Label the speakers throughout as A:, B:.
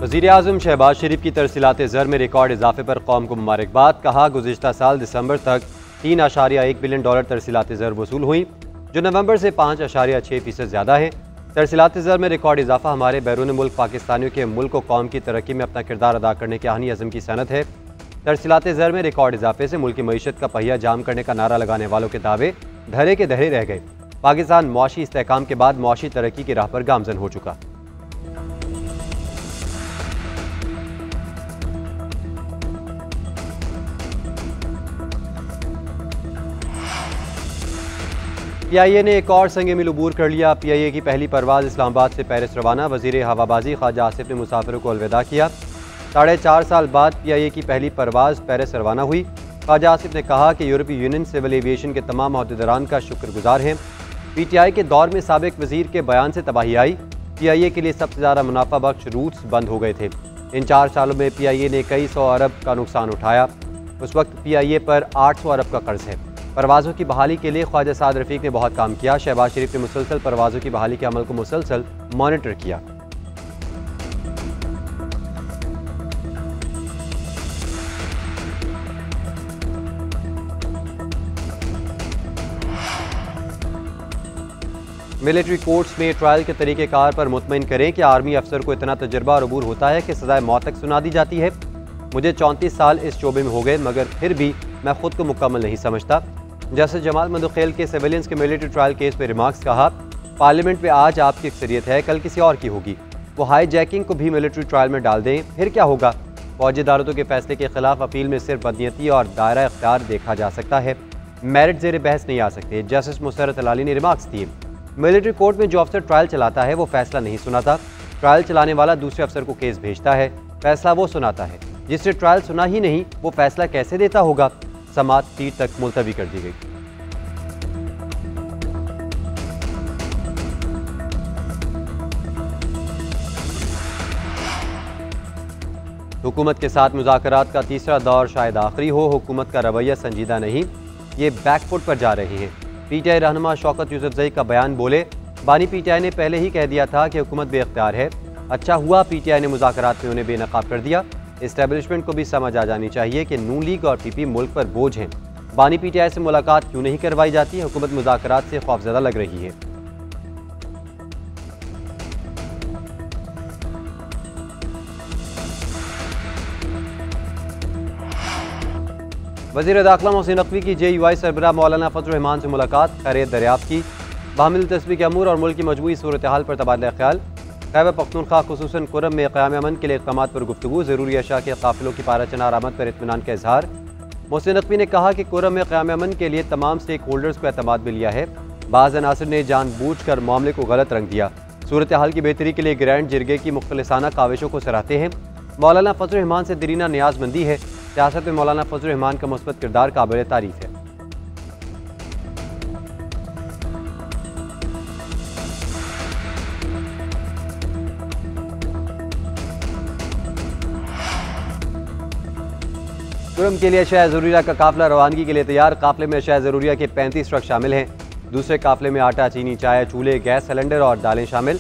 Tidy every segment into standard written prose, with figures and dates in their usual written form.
A: वज़ीर आज़म शहबाज शरीफ की तरसीलात ज़र में रिकॉर्ड इजाफे पर कौम को मुबारकबाद। कहा, गुज़िश्ता साल दिसंबर तक 3.1 बिलियन डॉलर तरसीलात ज़र वसूल हुई, जो नवंबर से 5.6% ज़्यादा है। तरसीलात ज़र में रिकॉर्ड इजाफा हमारे बैरून मुल्क पाकिस्तानियों के मुल्क व कौम की तरक्की में अपना किरदार अदा करने के आहनी अज़म की सनत है। तरसीलात ज़र में रिकॉर्ड इजाफे से मुल्क की मईशत का पहिया जाम करने का नारा लगाने वालों के दावे धरे के धरे रह गए। पाकिस्तान मुआशी इस्तेहकाम के बाद मुआशी तरक्की की राह पर गामजन हो चुका। PIA ने एक और संग मिल अबूर कर लिया। PIA की पहली परवाज़ इस्लामाबाद से पेरिस रवाना। वज़ीर हवाबाजी ख्वाजा आसिफ ने मुसाफिरों को अलविदा किया। 4.5 साल बाद PIA की पहली परवाज़ पेरिस रवाना हुई। ख्वाजा आसिफ ने कहा कि यूरोपीय यूनियन सिविल एविएशन के तमाम अहदेदारान का शुक्रगुजार हैं। PTI के दौर में साबिक वज़ीर के बयान से तबाही आई। PIA के लिए सबसे ज़्यादा मुनाफा बख्श रूट्स बंद हो गए थे। इन 4 सालों में PIA ने कई सौ अरब का नुकसान उठाया। उस वक्त PIA पर 800 अरब का कर्ज है। परवाज़ों की बहाली के लिए ख्वाजा साद रफ़ीक ने बहुत काम किया। शहबाज शरीफ ने मुसलसल परवाज़ों की बहाली के अमल को मुसलसल मॉनिटर किया। मिलिट्री कोर्ट्स में ट्रायल के तरीक़ेकार पर मुतमईन करें कि आर्मी अफसर को इतना तजर्बा और अबूर होता है कि सज़ाए मौत तक सुना दी जाती है। मुझे 34 साल इस शोबे में हो गए, मगर फिर भी मैं खुद को मुकम्मल नहीं समझता। जस्टिस जमाल मंदुखेल के सिविलियंस के मिलिट्री ट्रायल केस में रिमार्क्स। कहा, पार्लियामेंट में आज आपकी अक्सरियत है, कल किसी और की होगी। वो हाई जैकिंग को भी मिलिट्री ट्रायल में डाल दें, फिर क्या होगा। फौजी अदालतों के फैसले के खिलाफ अपील में सिर्फ बदनीयती और दायरा इख्तियार देखा जा सकता है, मेरिट ज़ेर बहस नहीं आ सकते। जस्टिस मुसर्रत अलाली ने रिमार्क्स दिए। मिलिट्री कोर्ट में जो अफसर ट्रायल चलाता है वो फैसला नहीं सुनाता। ट्रायल चलाने वाला दूसरे अफसर को केस भेजता है, फैसला वो सुनाता है। जिसने ट्रायल सुना ही नहीं वो फैसला कैसे देता होगा। समाअत 3 तक मुलतवी कर दी गई। हुकूमत के साथ मुज़ाकरात का तीसरा दौर शायद आखिरी हो। हुकूमत का रवैया संजीदा नहीं, ये बैकफुट पर जा रही है। PTI रहनुमा शौकत यूसुफजई का बयान। बोले, बानी PTI ने पहले ही कह दिया था कि हुकूमत बेख्तियार है। अच्छा हुआ PTI ने मुज़ाकरात में उन्हें बेनकाब कर दिया। इस्टेब्लिशमेंट को भी समझ आ जानी चाहिए कि नून लीग और PP मुल्क पर बोझ हैं। बानी PTI से मुलाकात क्यों नहीं करवाई जाती। हुकूमत मुज़ाकरात से खौफज़दा लग रही है। वज़ीर दाखिला मोहसिन नकवी की JUI सरबराह मौलाना फजल रहमान से मुलाकात, खैरियत दरियाफ्त की। बाहमिल तस्वीर के अमूर और मुल्क की मजबूरी सूरत हाल पर तबादला ख्याल। खैबर पख्तूनख्वा खुसूसन कुरम में क़याम अमन के लिए इक़दामात पर गुफ्तगू। ज़रूरी अशया के काफ़िलों की पाराचनार आमद पर इत्मीनान का इजहार। मोहसिन नकवी ने कहा कि कुरम में क़याम अमन के लिए तमाम स्टेक होल्डर्स को एतमाद में लिया है। बाज़ अनासिर ने जानबूझकर मामले को गलत रंग दिया। सूरत हाल की बेहतरी के लिए ग्रैंड जिरगे की मुख्तलिसाना काविशों को सराहते हैं। मौलाना फजल रहमान से दरीना न्याज़मंदी है। सियासत में मौलाना फजल रहमान का मुस्बत किरदार काबिल तारीफ है। कुरम के लिए अशया ज़रूरिया का काफिला रवानगी के लिए तैयार। काफिले में अशया ज़रूरिया के 35 ट्रक शामिल हैं। दूसरे काफिले में आटा, चीनी, चाय, चूल्हे, गैस सिलेंडर और दालें शामिल।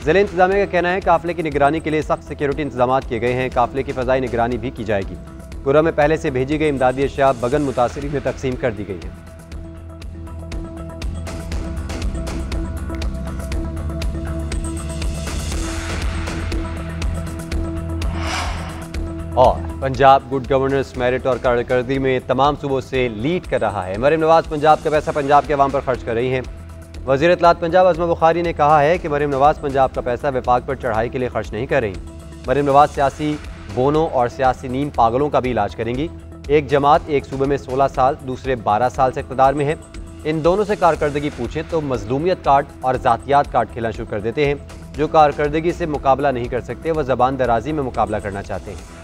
A: ज़िला इंतजामिया का कहना है काफिले की निगरानी के लिए सख्त सिक्योरिटी इंतजाम किए गए हैं। काफिले की फ़ज़ाई निगरानी भी की जाएगी। कुरम में पहले से भेजी गई इमदादी अशया बगन मुतासिरीन में तकसीम कर दी गई है। और पंजाब गुड गवर्नेंस, मेरिट और कारकर्दगी में तमाम सूबों से लीड कर रहा है। मरीम नवाज पंजाब का पैसा पंजाब के अवाम पर खर्च कर रही हैं। वज़ीर इत्तलात पंजाब अज़मा बुखारी ने कहा है कि मरीम नवाज पंजाब का पैसा विफाक पर चढ़ाई के लिए खर्च नहीं कर रही। मरीम नवाज सियासी बोनों और सियासी नीम पागलों का भी इलाज करेंगी। एक जमात एक सूबे में 16 साल, दूसरे 12 साल से इक़्तिदार में है। इन दोनों से कारकर्दगी पूछें तो मजलूमियत कार्ड और ज़ातियात कार्ड खेलना शुरू कर देते हैं। जो कारकर्दगी से मुकाबला नहीं कर सकते वह ज़बान दराजी में मुकाबला करना चाहते हैं।